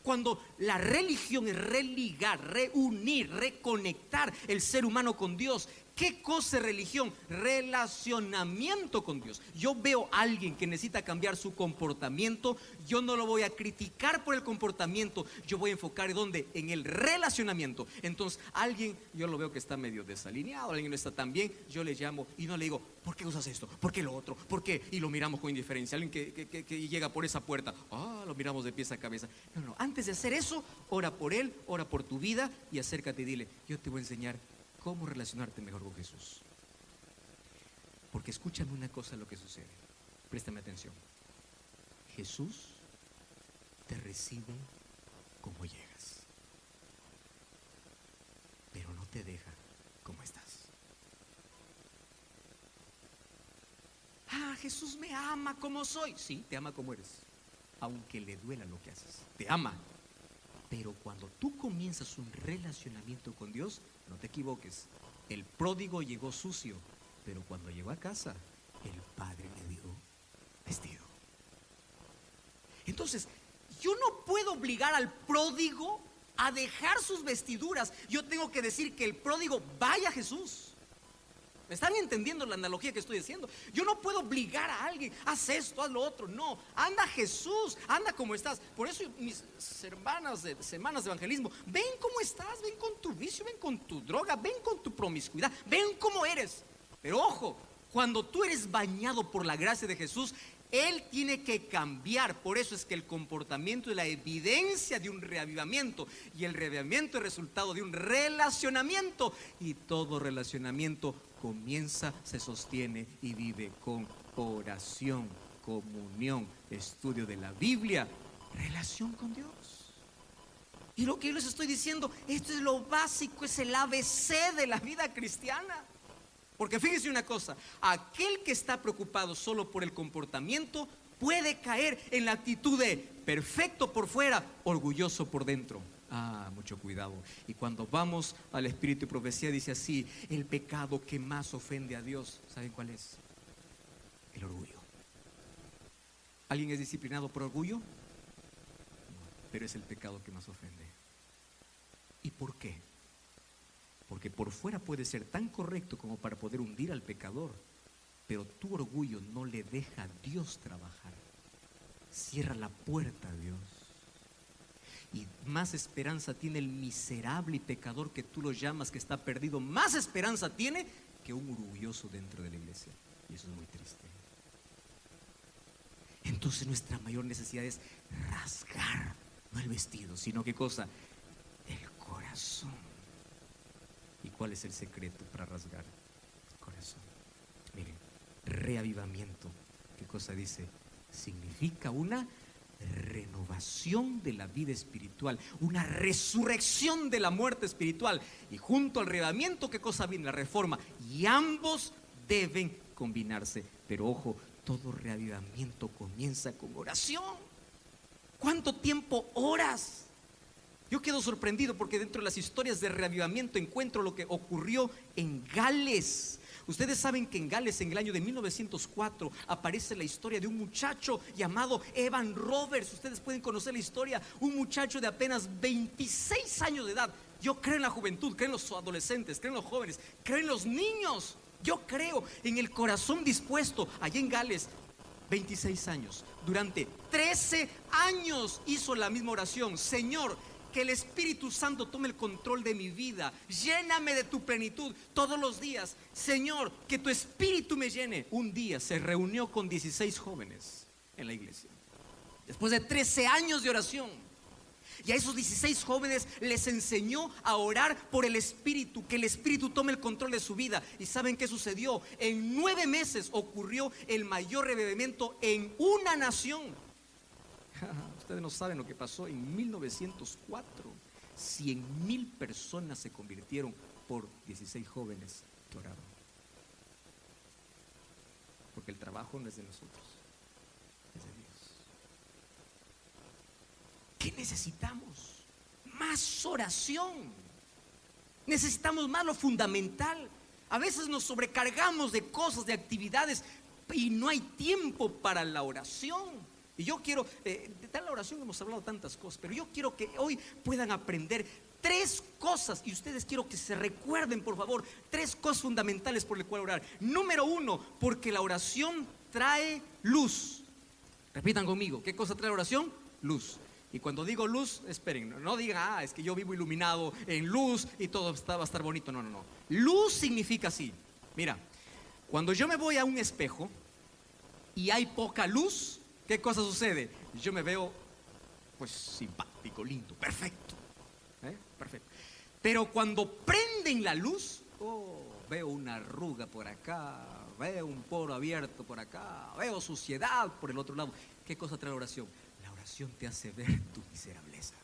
A: Cuando la religión es religar, reunir, reconectar el ser humano con Dios. ¿Qué cosa es religión? Relacionamiento con Dios. Yo veo a alguien que necesita cambiar su comportamiento. Yo no lo voy a criticar por el comportamiento. Yo voy a enfocar ¿en dónde? En el relacionamiento. Entonces alguien, yo lo veo que está medio desalineado, alguien no está tan bien. Yo le llamo y no le digo, ¿por qué usas esto? ¿Por qué lo otro? ¿Por qué? Y lo miramos con indiferencia. Alguien que llega por esa puerta, lo miramos de pies a cabeza. No, antes de hacer eso, ora por él, ora por tu vida y acércate y dile, yo te voy a enseñar cómo relacionarte mejor con Jesús. Porque escúchame una cosa lo que sucede. Préstame atención. Jesús te recibe como llegas, pero no te deja como estás. Jesús me ama como soy. Sí, te ama como eres, aunque le duela lo que haces. Te ama. Pero cuando tú comienzas un relacionamiento con Dios, no te equivoques. El pródigo llegó sucio, pero cuando llegó a casa, el padre le dio vestido. Entonces, yo no puedo obligar al pródigo a dejar sus vestiduras. Yo tengo que decir que el pródigo vaya a Jesús. ¿Me están entendiendo la analogía que estoy diciendo? Yo no puedo obligar a alguien, haz esto, haz lo otro. No, anda Jesús, anda como estás. Por eso mis hermanas de semanas de evangelismo, ven cómo estás, ven con tu vicio, ven con tu droga, ven con tu promiscuidad, ven cómo eres. Pero ojo, Cuando tú eres bañado por la gracia de Jesús, Él tiene que cambiar. Por eso es que el comportamiento es la evidencia de un reavivamiento. Y el reavivamiento es resultado de un relacionamiento. Y todo relacionamiento comienza, se sostiene y vive con oración, comunión, estudio de la Biblia, relación con Dios. Y lo que yo les estoy diciendo, esto es lo básico, es el ABC de la vida cristiana. Porque fíjense una cosa, aquel que está preocupado solo por el comportamiento puede caer en la actitud de perfecto por fuera, orgulloso por dentro. Mucho cuidado. Y cuando vamos al Espíritu y Profecía dice así: el pecado que más ofende a Dios, ¿saben cuál es? El orgullo. ¿Alguien es disciplinado por orgullo? No, pero es el pecado que más ofende. ¿Y por qué? Porque por fuera puede ser tan correcto como para poder hundir al pecador, pero tu orgullo no le deja a Dios trabajar. Cierra la puerta a Dios. Y más esperanza tiene el miserable y pecador que tú lo llamas, que está perdido. Más esperanza tiene que un orgulloso dentro de la iglesia. Y eso es muy triste. Entonces nuestra mayor necesidad es rasgar, no el vestido, sino ¿qué cosa? El corazón. ¿Y cuál es el secreto para rasgar el corazón? Miren, reavivamiento, ¿qué cosa dice? Significa una renovación de la vida espiritual, una resurrección de la muerte espiritual. Y junto al reavivamiento, ¿qué cosa viene? La reforma. Y ambos deben combinarse. Pero ojo, todo reavivamiento comienza con oración. ¿Cuánto tiempo oras? Yo quedo sorprendido porque dentro de las historias de reavivamiento encuentro lo que ocurrió en Gales. Ustedes saben que en Gales, en el año de 1904, aparece la historia de un muchacho llamado Evan Roberts. Ustedes pueden conocer la historia. Un muchacho de apenas 26 años de edad. Yo creo en la juventud, creo en los adolescentes, creo en los jóvenes, creo en los niños. Yo creo en el corazón dispuesto. Allá en Gales, 26 años. Durante 13 años hizo la misma oración: Señor, que el Espíritu Santo tome el control de mi vida, lléname de tu plenitud todos los días. Señor, que tu Espíritu me llene. Un día se reunió con 16 jóvenes en la iglesia, después de 13 años de oración. Y a esos 16 jóvenes les enseñó a orar por el Espíritu, que el Espíritu tome el control de su vida. ¿Y saben qué sucedió? En 9 meses ocurrió el mayor reavivamiento en una nación. Ustedes no saben lo que pasó en 1904. 100,000 personas se convirtieron por 16 jóvenes que oraron. Porque el trabajo no es de nosotros, es de Dios. ¿Qué necesitamos? Más oración. Necesitamos más lo fundamental. A veces nos sobrecargamos de cosas, de actividades, y no hay tiempo para la oración. Y yo quiero, de la oración hemos hablado tantas cosas, pero yo quiero que hoy puedan aprender 3 cosas, y ustedes quiero que se recuerden, por favor, 3 cosas fundamentales por las cuales orar. Número 1, porque la oración trae luz. Repitan conmigo, ¿qué cosa trae la oración? Luz. Y cuando digo luz, esperen, no digan, es que yo vivo iluminado en luz y todo va a estar bonito. No, no, no. Luz significa así. Mira, cuando yo me voy a un espejo y hay poca luz, ¿qué cosa sucede? Yo me veo pues simpático, lindo, perfecto, perfecto. Pero cuando prenden la luz, veo una arruga por acá, veo un poro abierto por acá, veo suciedad por el otro lado. ¿Qué cosa trae la oración? La oración te hace ver tu miserableza.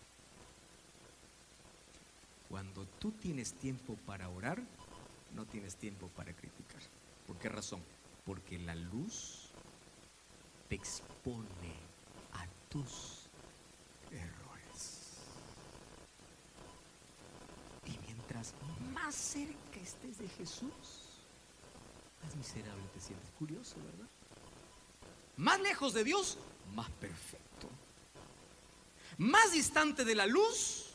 A: Cuando tú tienes tiempo para orar, no tienes tiempo para criticar. ¿Por qué razón? Porque la luz te expone a tus errores. Y mientras más cerca estés de Jesús, más miserable te sientes. Curioso, ¿verdad? Más lejos de Dios, más perfecto. Más distante de la luz,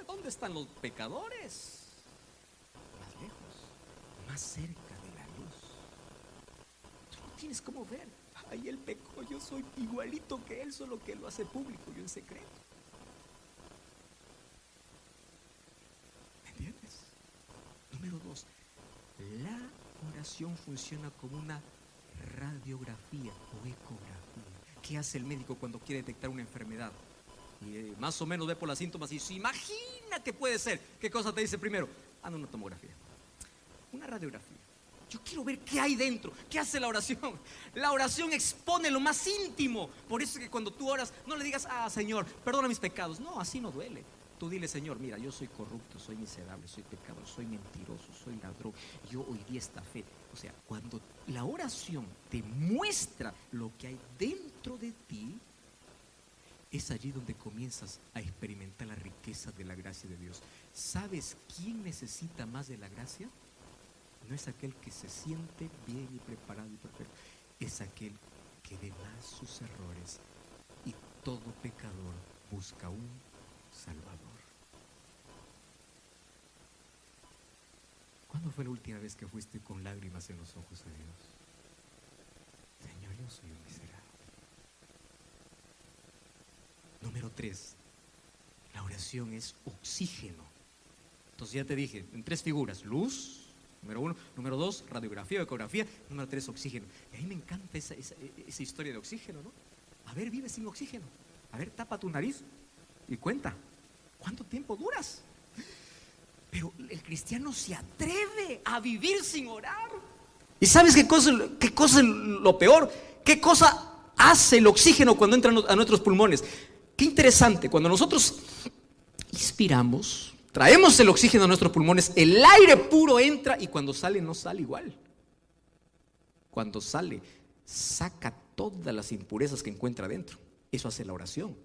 A: ¿dónde están los pecadores? Más lejos, más cerca de la luz. Tú no tienes cómo ver. Ahí él pecó, yo soy igualito que él, solo que él lo hace público, yo en secreto. ¿Me entiendes? Número 2, la oración funciona como una radiografía o ecografía. ¿Qué hace el médico cuando quiere detectar una enfermedad? Y más o menos ve por los síntomas y se imagina que puede ser. ¿Qué cosa te dice primero? Anda una tomografía, una radiografía. Yo quiero ver qué hay dentro. ¿Qué hace la oración? La oración expone lo más íntimo. Por eso es que cuando tú oras, no le digas, Señor, perdona mis pecados. No, así no duele. Tú dile, Señor, mira, yo soy corrupto, soy miserable, soy pecador, soy mentiroso, soy ladrón. Yo hoy día esta fe. O sea, cuando la oración te muestra lo que hay dentro de ti, es allí donde comienzas a experimentar la riqueza de la gracia de Dios. ¿Sabes quién necesita más de la gracia? No es aquel que se siente bien y preparado y perfecto. Es aquel que ve más sus errores, y todo pecador busca un Salvador. ¿Cuándo fue la última vez que fuiste con lágrimas en los ojos a Dios? Señor, yo soy un miserable. Número 3, la oración es oxígeno. Entonces ya te dije, en 3 figuras: luz, número 1, número 2, radiografía o ecografía, número 3, oxígeno. Y a mí me encanta esa historia de oxígeno, ¿no? A ver, vive sin oxígeno. A ver, tapa tu nariz y cuenta, ¿cuánto tiempo duras? Pero el cristiano se atreve a vivir sin orar. ¿Y sabes qué cosa es lo peor? ¿Qué cosa hace el oxígeno cuando entra a nuestros pulmones? Qué interesante, cuando nosotros inspiramos, traemos el oxígeno a nuestros pulmones, el aire puro entra, y cuando sale no sale igual. Cuando sale, saca todas las impurezas que encuentra dentro. Eso hace la oración.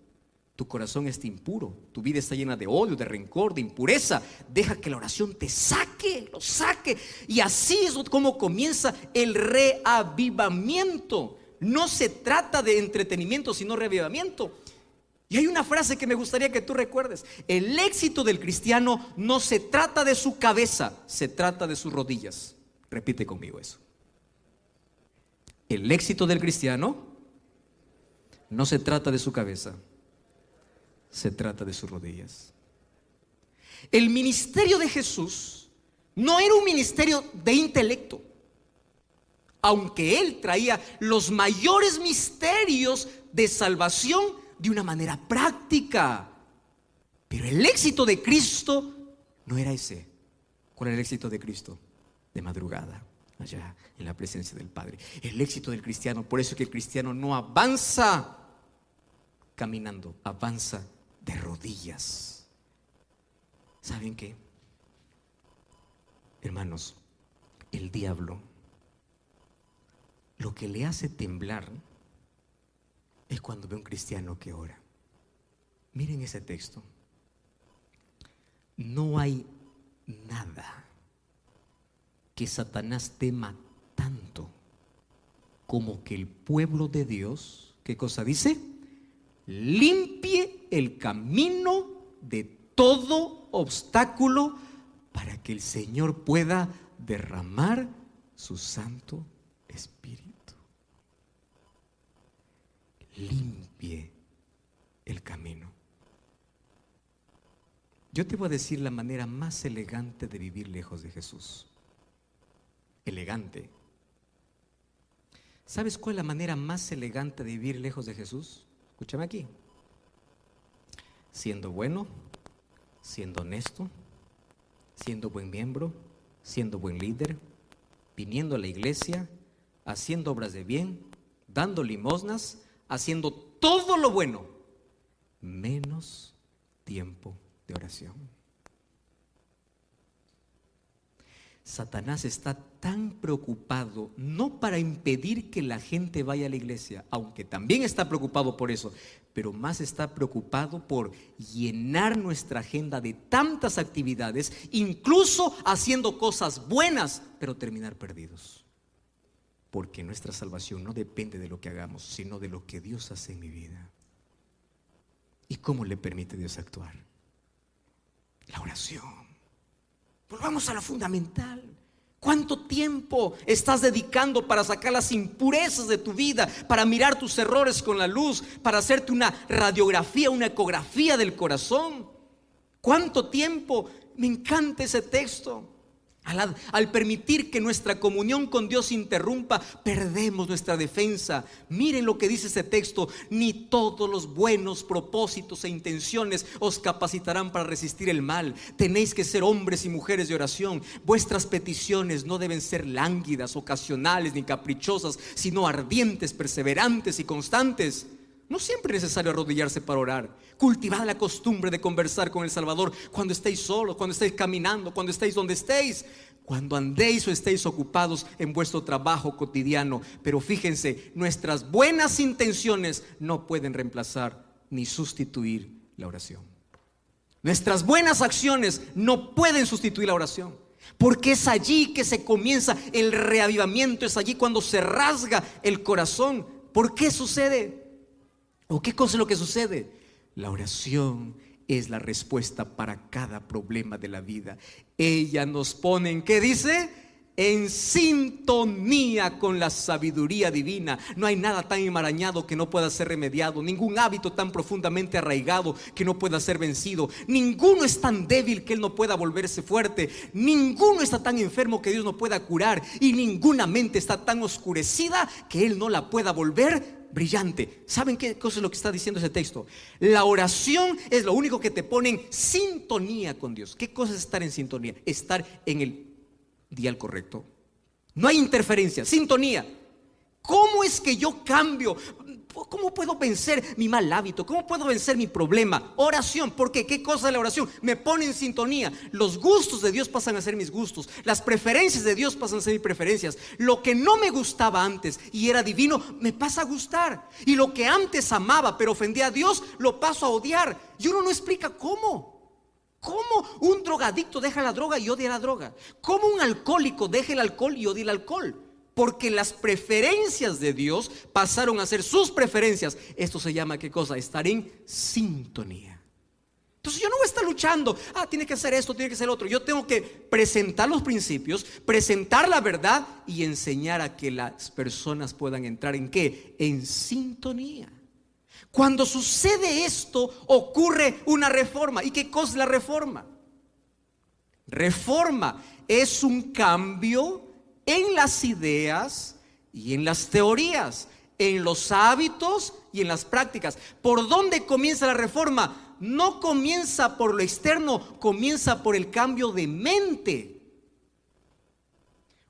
A: Tu corazón está impuro, tu vida está llena de odio, de rencor, de impureza. Deja que la oración te saque, lo saque. Y así es como comienza el reavivamiento. No se trata de entretenimiento, sino reavivamiento. Y hay una frase que me gustaría que tú recuerdes: el éxito del cristiano no se trata de su cabeza, se trata de sus rodillas. Repite conmigo eso. El éxito del cristiano no se trata de su cabeza, se trata de sus rodillas. El ministerio de Jesús no era un ministerio de intelecto, aunque Él traía los mayores misterios de salvación de una manera práctica. Pero el éxito de Cristo no era ese. ¿Cuál era el éxito de Cristo? De madrugada, allá en la presencia del Padre. El éxito del cristiano, por eso es que el cristiano no avanza caminando, avanza de rodillas. ¿Saben qué? Hermanos, el diablo lo que le hace temblar es cuando ve a un cristiano que ora. Miren ese texto. No hay nada que Satanás tema tanto como que el pueblo de Dios, ¿qué cosa dice? Limpie el camino de todo obstáculo para que el Señor pueda derramar su Santo Espíritu. Limpie el camino. Yo te voy a decir la manera más elegante de vivir lejos de Jesús. Elegante. ¿Sabes cuál es la manera más elegante de vivir lejos de Jesús? Escúchame aquí. Siendo bueno, siendo honesto, siendo buen miembro, siendo buen líder, viniendo a la iglesia, haciendo obras de bien, dando limosnas, haciendo todo lo bueno, menos tiempo de oración. Satanás está tan preocupado no para impedir que la gente vaya a la iglesia, aunque también está preocupado por eso, pero más está preocupado por llenar nuestra agenda de tantas actividades, incluso haciendo cosas buenas, pero terminar perdidos. Porque nuestra salvación no depende de lo que hagamos, sino de lo que Dios hace en mi vida. ¿Y cómo le permite Dios actuar? La oración. Volvamos a lo fundamental. ¿Cuánto tiempo estás dedicando para sacar las impurezas de tu vida, para mirar tus errores con la luz, para hacerte una radiografía, una ecografía del corazón? ¿Cuánto tiempo? Me encanta ese texto. Al permitir que nuestra comunión con Dios se interrumpa, perdemos nuestra defensa. Miren lo que dice este texto: ni todos los buenos propósitos e intenciones os capacitarán para resistir el mal. Tenéis que ser hombres y mujeres de oración. Vuestras peticiones no deben ser lánguidas, ocasionales ni caprichosas, sino ardientes, perseverantes y constantes. No siempre es necesario arrodillarse para orar. Cultivad la costumbre de conversar con el Salvador cuando estéis solos, cuando estéis caminando, cuando estéis donde estéis, cuando andéis o estéis ocupados en vuestro trabajo cotidiano. Pero fíjense, nuestras buenas intenciones no pueden reemplazar ni sustituir la oración. Nuestras buenas acciones no pueden sustituir la oración, porque es allí que se comienza el reavivamiento, es allí cuando se rasga el corazón. ¿Por qué sucede? ¿O qué cosa es lo que sucede? La oración es la respuesta para cada problema de la vida. Ella nos pone ¿en qué dice? En sintonía con la sabiduría divina. No hay nada tan enmarañado que no pueda ser remediado, ningún hábito tan profundamente arraigado que no pueda ser vencido. Ninguno es tan débil que él no pueda volverse fuerte. Ninguno está tan enfermo que Dios no pueda curar. Y ninguna mente está tan oscurecida que él no la pueda volver brillante. ¿Saben qué cosa es lo que está diciendo ese texto? La oración es lo único que te pone en sintonía con Dios. ¿Qué cosa es estar en sintonía? Estar en el dial correcto. No hay interferencia, sintonía. ¿Cómo es que yo cambio? ¿Cómo puedo vencer mi mal hábito? ¿Cómo puedo vencer mi problema? Oración. ¿Por qué? ¿Qué cosa es la oración? Me pone en sintonía. Los gustos de Dios pasan a ser mis gustos. Las preferencias de Dios pasan a ser mis preferencias. Lo que no me gustaba antes y era divino, me pasa a gustar. Y lo que antes amaba pero ofendía a Dios, lo paso a odiar. Y uno no explica cómo. ¿Cómo un drogadicto deja la droga y odia la droga? ¿Cómo un alcohólico deja el alcohol y odia el alcohol? Porque las preferencias de Dios pasaron a ser sus preferencias. Esto se llama, ¿qué cosa? Estar en sintonía. Entonces yo no voy a estar luchando, tiene que hacer esto, tiene que hacer otro. Yo tengo que presentar los principios, presentar la verdad y enseñar a que las personas puedan entrar ¿en qué? En sintonía. Cuando sucede esto, ocurre una reforma. ¿Y qué cosa es la reforma? Reforma es un cambio en las ideas y en las teorías, en los hábitos y en las prácticas. ¿Por dónde comienza la reforma? No comienza por lo externo, comienza por el cambio de mente.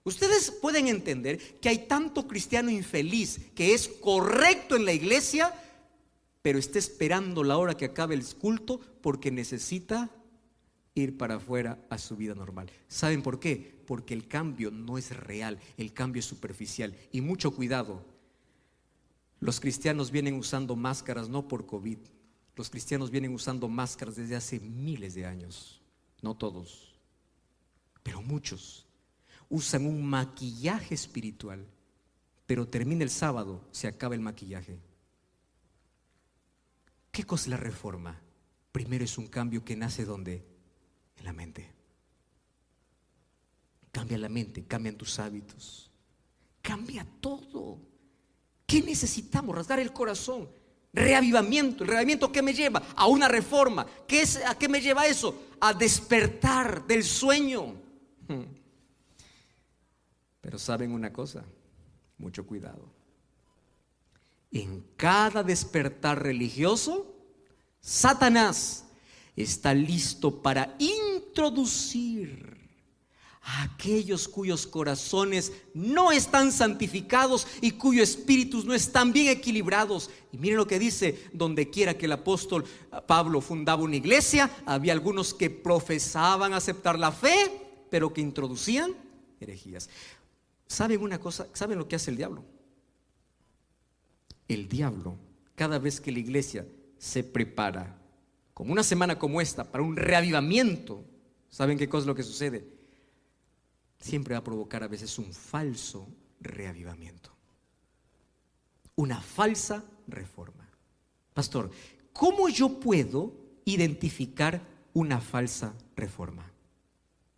A: Ustedes pueden entender que hay tanto cristiano infeliz que es correcto en la iglesia, pero está esperando la hora que acabe el culto porque necesita ir para afuera a su vida normal. ¿Saben por qué? Porque el cambio no es real, el cambio es superficial. Y mucho cuidado, los cristianos vienen usando máscaras no por COVID. Los cristianos vienen usando máscaras desde hace miles de años. No todos, pero muchos usan un maquillaje espiritual, pero termina el sábado, se acaba el maquillaje. ¿Qué cosa es la reforma? Primero es un cambio que nace ¿dónde? En la mente. Cambia la mente, cambian tus hábitos, cambia todo. ¿Qué necesitamos? Rasgar el corazón. Reavivamiento. ¿El reavivamiento qué me lleva? A una reforma. ¿A qué me lleva eso? A despertar del sueño. Pero ¿saben una cosa? Mucho cuidado. En cada despertar religioso, Satanás está listo para introducir a aquellos cuyos corazones no están santificados y cuyos espíritus no están bien equilibrados. Y miren lo que dice: donde quiera que el apóstol Pablo fundaba una iglesia, había algunos que profesaban aceptar la fe, pero que introducían herejías. ¿Saben una cosa? ¿Saben lo que hace el diablo? El diablo, cada vez que la iglesia se prepara, como una semana como esta, para un reavivamiento, ¿saben qué cosa es lo que sucede? Siempre va a provocar a veces un falso reavivamiento, una falsa reforma. Pastor, ¿cómo yo puedo identificar una falsa reforma?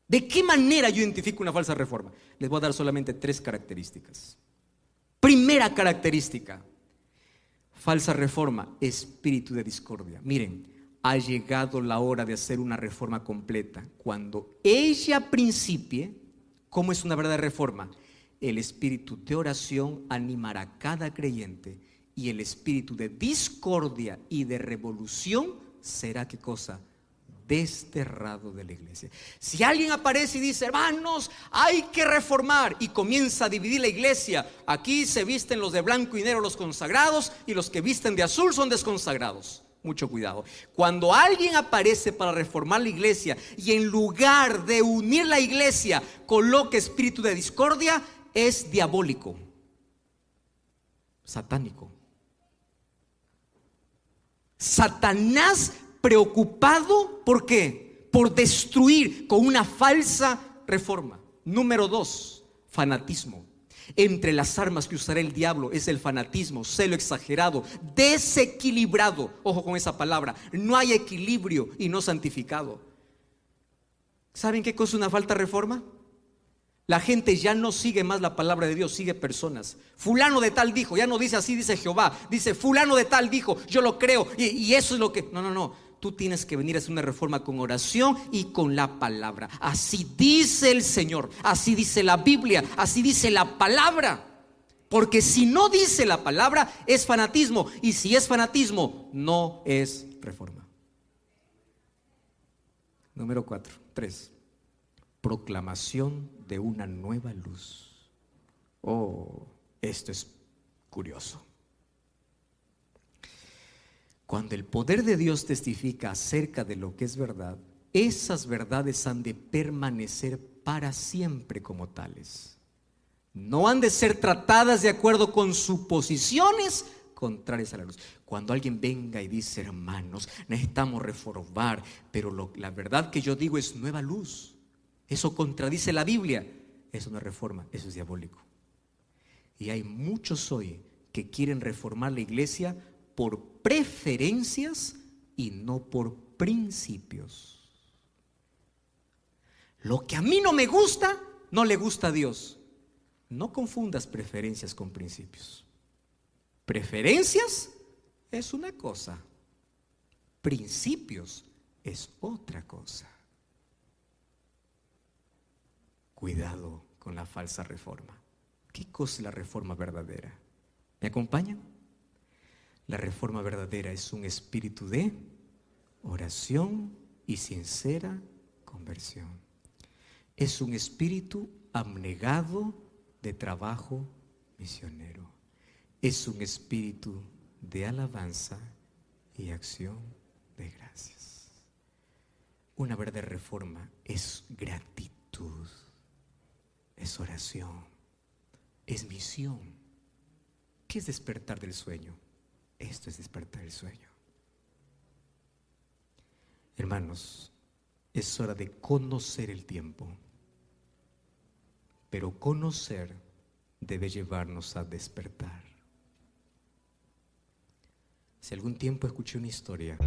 A: ¿De qué manera yo identifico una falsa reforma? Les voy a dar solamente 3 características. Primera característica: falsa reforma, espíritu de discordia. Miren, ha llegado la hora de hacer una reforma completa. Cuando ella principie, ¿Cómo es una verdadera reforma? El espíritu de oración animará a cada creyente, y el espíritu de discordia y de revolución será, ¿qué cosa? Desterrado de la iglesia. Si alguien aparece y dice: hermanos, hay que reformar, y comienza a dividir la iglesia, aquí se visten los de blanco y negro, los consagrados, y los que visten de azul son desconsagrados. Mucho cuidado. Cuando alguien aparece para reformar la iglesia y en lugar de unir la iglesia coloca espíritu de discordia, es diabólico, satánico. Satanás preocupado, ¿por qué? Por destruir con una falsa reforma. Número 2, fanatismo. Entre las armas que usará el diablo es el fanatismo, celo exagerado, desequilibrado. Ojo con esa palabra. No hay equilibrio y no santificado. ¿Saben qué cosa es una falta de reforma? La gente ya no sigue más la palabra de Dios, sigue personas. Fulano de tal dijo, ya no dice así, dice Jehová. Dice fulano de tal dijo, yo lo creo, y eso es lo que... No. Tú tienes que venir a hacer una reforma con oración y con la palabra. Así dice el Señor, así dice la Biblia, así dice la palabra. Porque si no dice la palabra, es fanatismo. Y si es fanatismo, no es reforma. Número 3. Proclamación de una nueva luz. Oh, esto es curioso. Cuando el poder de Dios testifica acerca de lo que es verdad, esas verdades han de permanecer para siempre como tales. No han de ser tratadas de acuerdo con suposiciones contrarias a la luz. Cuando alguien venga y dice: hermanos, necesitamos reformar, pero la verdad que yo digo es nueva luz, eso contradice la Biblia, eso no es reforma, eso es diabólico. Y hay muchos hoy que quieren reformar la iglesia por preferencias y no por principios. Lo que a mí no me gusta, no le gusta a Dios. No confundas preferencias con principios. Preferencias es una cosa, principios es otra cosa. Cuidado con la falsa reforma. ¿Qué cosa es la reforma verdadera? ¿Me acompañan? La reforma verdadera es un espíritu de oración y sincera conversión. Es un espíritu abnegado de trabajo misionero. Es un espíritu de alabanza y acción de gracias. Una verdadera reforma es gratitud, es oración, es misión. ¿Qué es despertar del sueño? Esto es despertar el sueño. Hermanos, es hora de conocer el tiempo, pero conocer debe llevarnos a despertar. Hace algún tiempo escuché una historia